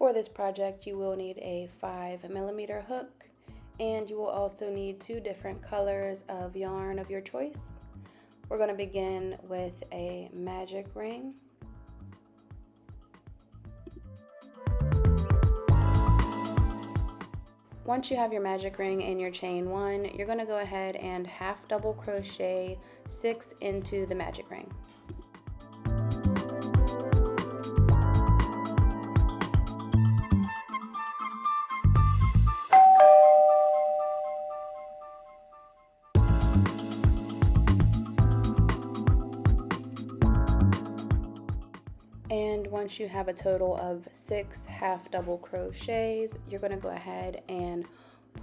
For this project, you will need a 5mm hook, and you will also need 2 different colors of yarn of your choice. We're going to begin with a magic ring. Once you have your magic ring and your chain 1, you're going to go ahead and half double crochet 6 into the magic ring. And once you have a total of 6 half double crochets, you're going to go ahead and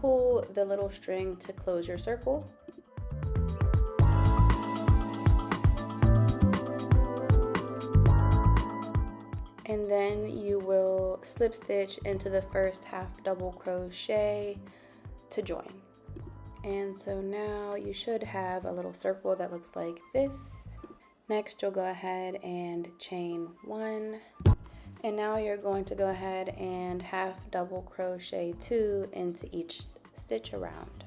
pull the little string to close your circle. And then you will slip stitch into the first half double crochet to join. And so now you should have a little circle that looks like this. Next, you'll go ahead and chain 1, and now you're going to go ahead and half double crochet 2 into each stitch around.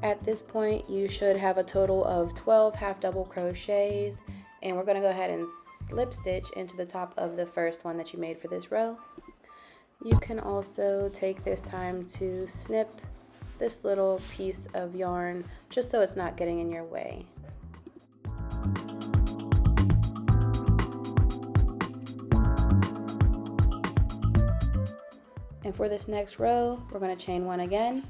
At this point, you should have a total of 12 half double crochets, and we're going to go ahead and slip stitch into the top of the first one that you made for this row. You can also take this time to snip this little piece of yarn just so it's not getting in your way. And for this next row, we're going to chain 1 again.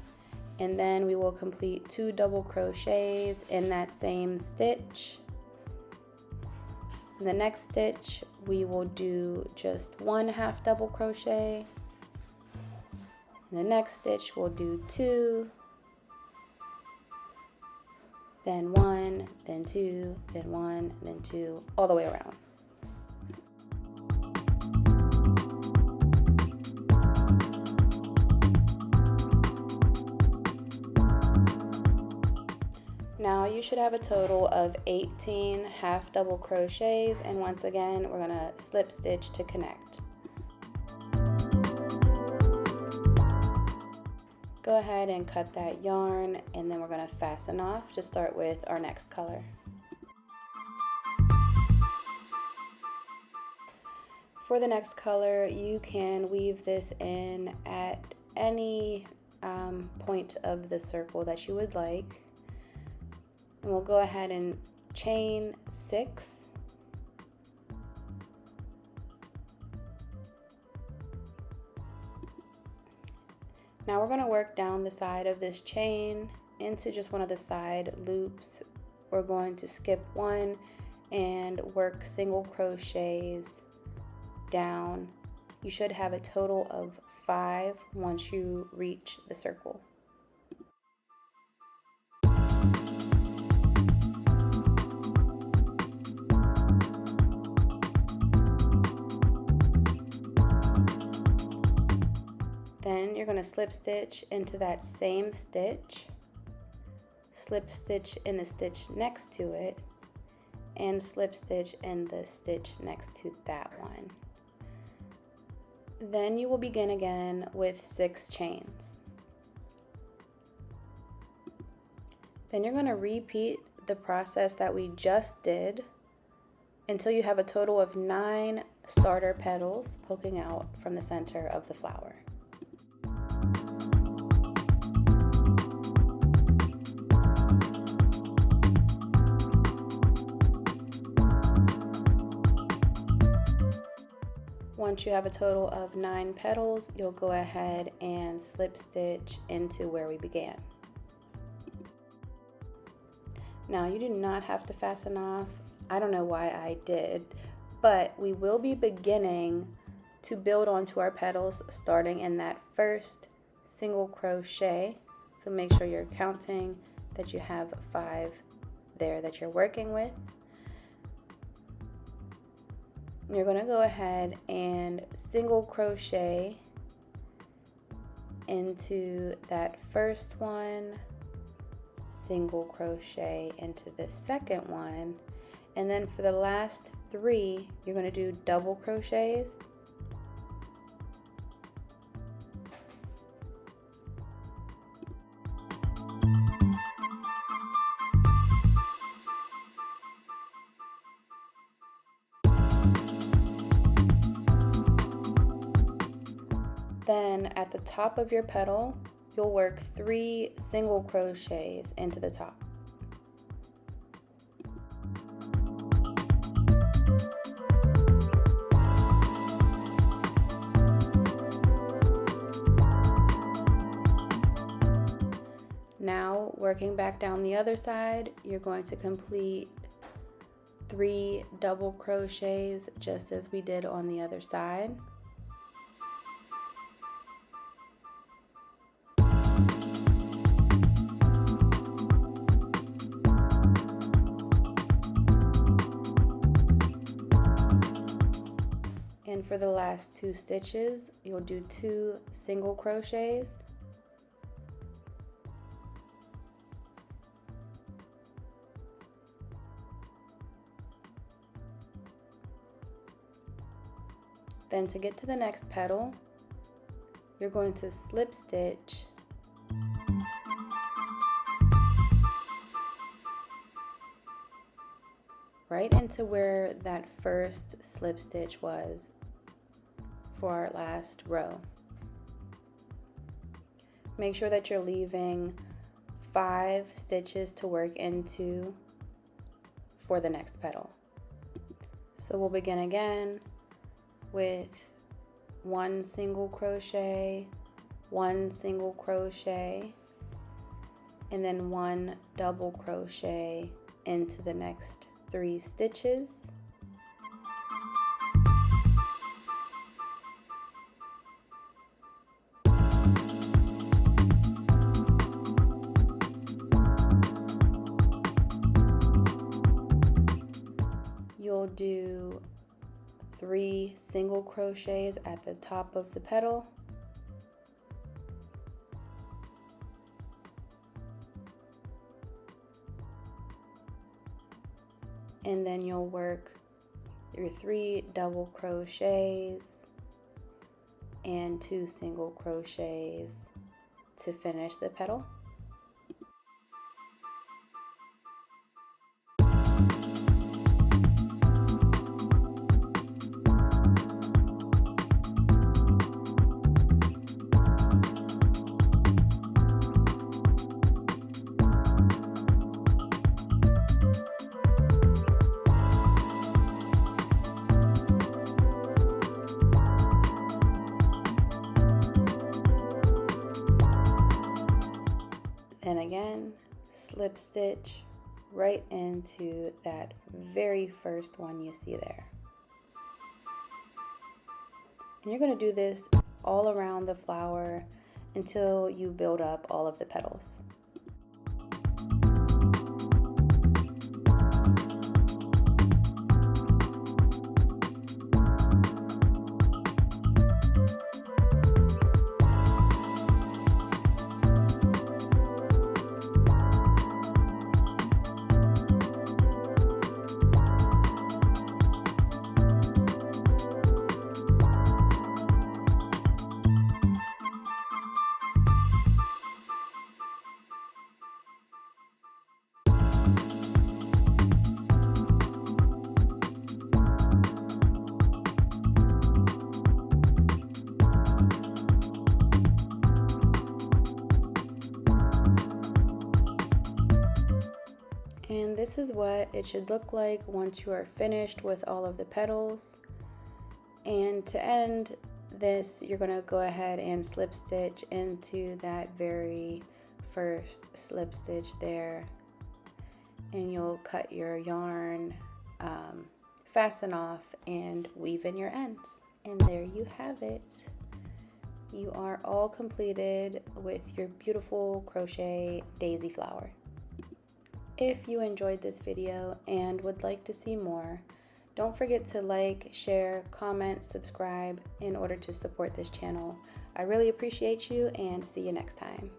And then we will complete 2 double crochets in that same stitch. In the next stitch, we will do just 1 half double crochet. In the next stitch, we'll do 2, then 1, then 2, then 1, then 2, all the way around. Now you should have a total of 18 half double crochets, and once again we're going to slip stitch to connect. Go ahead and cut that yarn, and then we're going to fasten off to start with our next color. For the next color, you can weave this in at any point of the circle that you would like. And we'll go ahead and chain 6. Now we're going to work down the side of this chain into just one of the side loops. We're going to skip 1 and work single crochets down. You should have a total of 5 once you reach the circle. Then you're going to slip stitch into that same stitch, slip stitch in the stitch next to it, and slip stitch in the stitch next to that one. Then you will begin again with 6 chains. Then you're going to repeat the process that we just did until you have a total of 9 starter petals poking out from the center of the flower. Once you have a total of 9 petals, you'll go ahead and slip stitch into where we began. Now you do not have to fasten off. I don't know why I did, but we will be beginning to build onto our petals starting in that first single crochet. So make sure you're counting that you have 5 there that you're working with. you're going to go ahead and single crochet into that first one, single crochet into the second one, and then for the last 3 you're going to do double crochets. Then at the top of your petal, you'll work 3 single crochets into the top. Now, working back down the other side, you're going to complete 3 double crochets just as we did on the other side. And for the last 2 stitches, you'll do 2 single crochets. Then to get to the next petal, you're going to slip stitch right into where that first slip stitch was for our last row. Make sure that you're leaving 5 stitches to work into for the next petal. So we'll begin again with 1 single crochet, 1 single crochet, and then 1 double crochet into the next 3 stitches. You'll do 3 single crochets at the top of the petal. And then you'll work your 3 double crochets and 2 single crochets to finish the petal. And again, slip stitch right into that very first one you see there. And you're going to do this all around the flower until you build up all of the petals. And this is what it should look like once you are finished with all of the petals. And to end this, you're going to go ahead and slip stitch into that very first slip stitch there. And you'll cut your yarn, fasten off, and weave in your ends. And there you have it. You are all completed with your beautiful crochet daisy flower. If you enjoyed this video and would like to see more, Don't forget to like, share, comment, subscribe in order to support this channel. I really appreciate you, and see you next time.